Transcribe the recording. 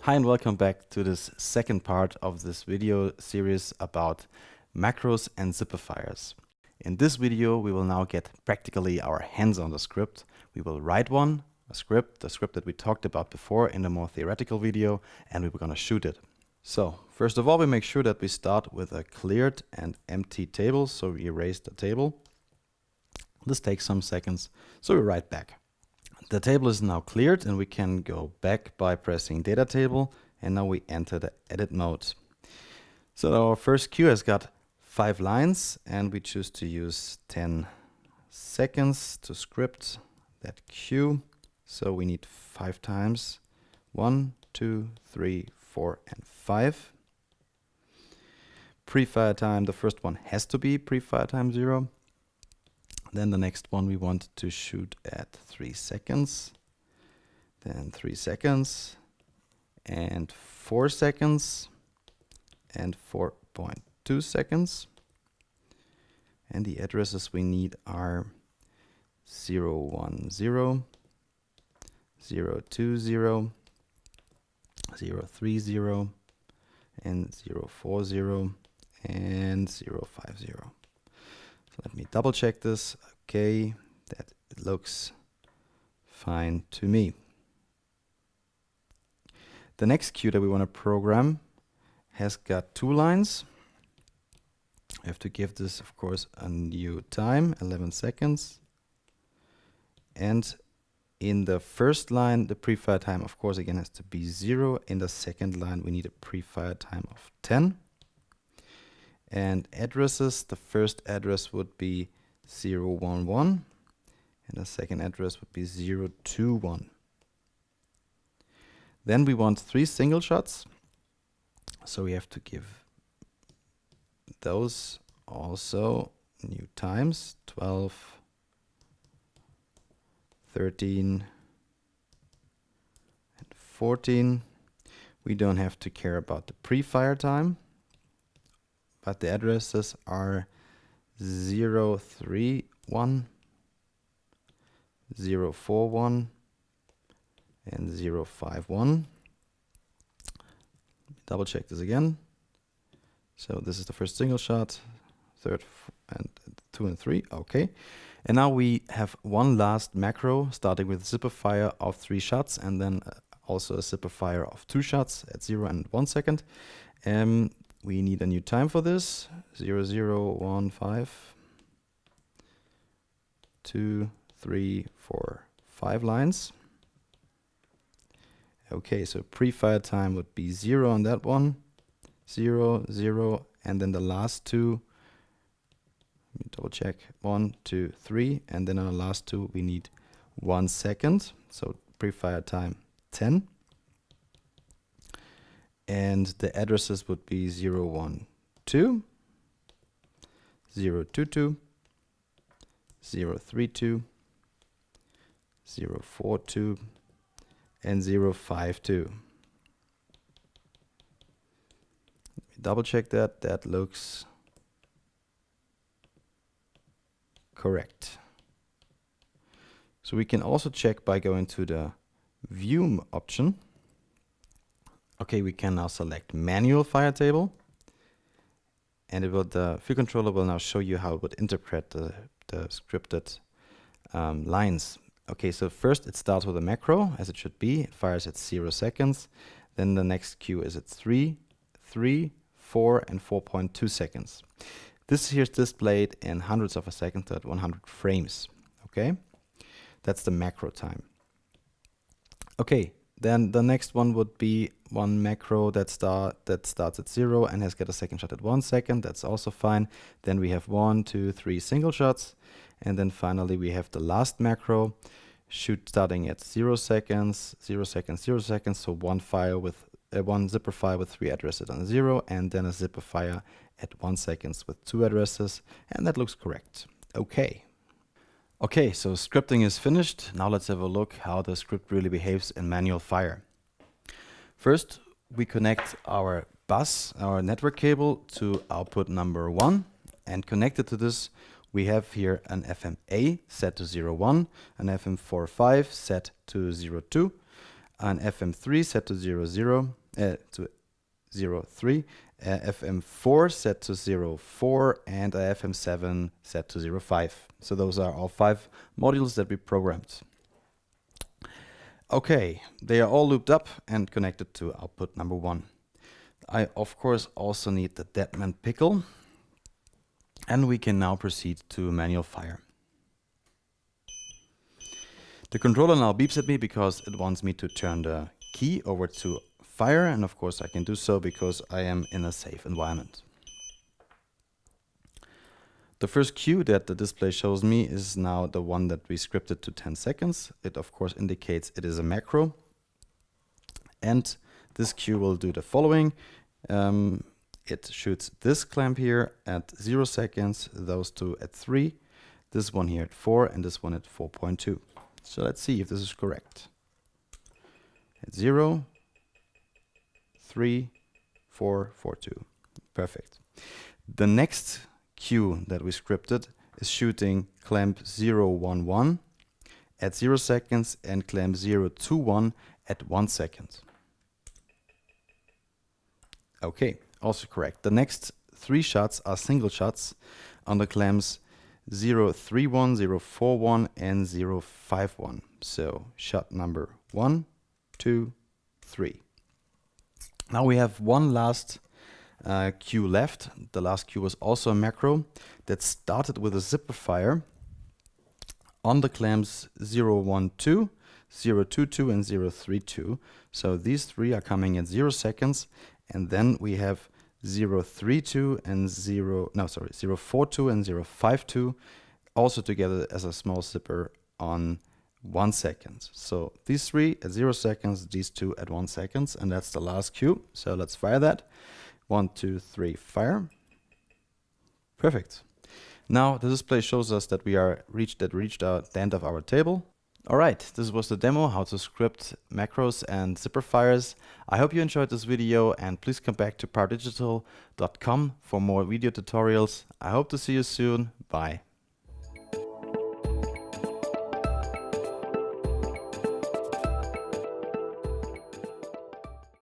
Hi and welcome back to this second part of this video series about macros and zippifiers. In this video we will now get practically our hands on the script. We will write a script that we talked about before in a more theoretical video, and we're going to shoot it. So first of all, we make sure that we start with a cleared and empty table, so we erase the table. This takes some seconds, so we write back. The table is now cleared and we can go back by pressing data table, and now we enter the edit mode. So our first queue has got 5 lines and we choose to use 10 seconds to script that queue. So we need 5 times 1, 2, 3, 4 and 5. Pre-fire time, the first one has to be pre-fire time 0. Then the next one we want to shoot at 3 seconds, then 3 seconds, and 4 seconds, and 4.2 seconds. And the addresses we need are 010, 020, 030, and 040, and 050. So let me double check this. Okay, that looks fine to me. The next queue that we want to program has got 2 lines. I have to give this, of course, a new time, 11 seconds. And in the first line, the pre-fire time, of course, again has to be 0. In the second line, we need a pre-fire time of 10. And addresses, the first address would be 011, and the second address would be 021. Then we want 3 single shots, so we have to give those also new times, 12, 13, and 14. We don't have to care about the pre-fire time, but the addresses are 031, 041, and 051. Double check this again. So this is the first single shot, third and 2 and 3. Okay. And now we have one last macro starting with a zippifier of 3 shots and then also a zippifier of 2 shots at 0 and 1 second. We need a new time for this, 0015, 2, 3, 4, 5 lines. Okay, so pre-fire time would be 0 on that one, 0, 0, and then the last 2, let me double check, 1, 2, 3, and then on the last 2 we need 1 second, so pre-fire time 10. And the addresses would be 012, 022, 032, 042, and 052. Let me double check that. That looks correct. So we can also check by going to the View option. Okay, we can now select manual fire table, and the view controller will now show you how it would interpret the scripted lines. Okay, so first it starts with a macro, as it should be. It fires at 0 seconds. Then the next queue is at 3, 3, 4, and 4.2 seconds. This here is displayed in hundreds of a second at 100 frames. Okay, that's the macro time. Okay. Then the next one would be one macro that starts at 0 and has got a second shot at 1 second. That's also fine. Then we have 1, 2, 3 single shots. And then finally we have the last macro, shoot starting at 0 seconds, 0 seconds, 0 seconds. So one zipper file with 3 addresses on 0, and then a zipper file at 1 second with 2 addresses. And that looks correct. Okay. Okay, so scripting is finished. Now let's have a look how the script really behaves in manual fire. First, we connect our bus, our network cable, to output number 1, and connected to this we have here an FMA set to 01, an FM45 set to 02, an FM3 set to 0, 3, FM4 set to 04, and a FM7 set to 05. So those are all 5 modules that we programmed. Okay, they are all looped up and connected to output number 1. I of course also need the Deadman pickle, and we can now proceed to manual fire. The controller now beeps at me because it wants me to turn the key over to fire, and of course I can do so because I am in a safe environment. The first cue that the display shows me is now the one that we scripted to 10 seconds. It of course indicates it is a macro, and this cue will do the following. It shoots this clamp here at 0 seconds, those two at 3, this one here at 4, and this one at 4.2. So let's see if this is correct. At 0, 3, 4, 4, 2. Perfect. The next cue that we scripted is shooting clamp 011 at 0 seconds and clamp 021 at 1 second. Okay, also correct. The next 3 shots are single shots on the clamps 031, 041, and 051. So shot number 1, 2, 3. Now we have one last cue left. The last cue was also a macro that started with a zipper fire on the clamps 012, 022, and 032. So these 3 are coming at 0 seconds, and then we have 032 and 042 and 052 also together as a small zipper on 1 second. So these 3 at 0 seconds, these 2 at 1 second, and that's the last cue. So let's fire that. 1, 2, 3, fire. Perfect. Now the display shows us that we are reached the end of our table. Alright, this was the demo how to script macros and zipper fires. I hope you enjoyed this video, and please come back to pyrodigital.com for more video tutorials. I hope to see you soon. Bye.